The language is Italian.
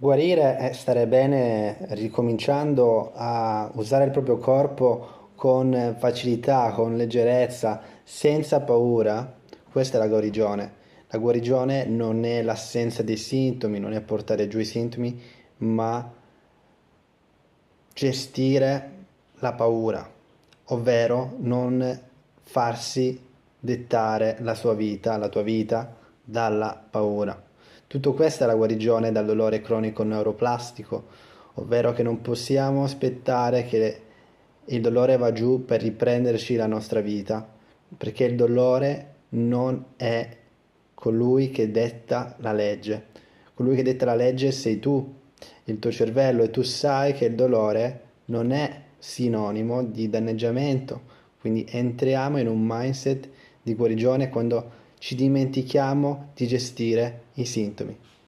Guarire è stare bene ricominciando a usare il proprio corpo con facilità, con leggerezza, senza paura. Questa è la guarigione. La guarigione non è l'assenza dei sintomi, non è portare giù i sintomi, ma gestire la paura, ovvero non farsi dettare la sua vita, la tua vita, dalla paura. Tutto questo è la guarigione dal dolore cronico neuroplastico, ovvero che non possiamo aspettare che il dolore va giù per riprenderci la nostra vita, perché il dolore non è colui che detta la legge. Colui che detta la legge sei tu, il tuo cervello, e tu sai che il dolore non è sinonimo di danneggiamento. Quindi entriamo in un mindset di guarigione quando ci dimentichiamo di gestire i sintomi.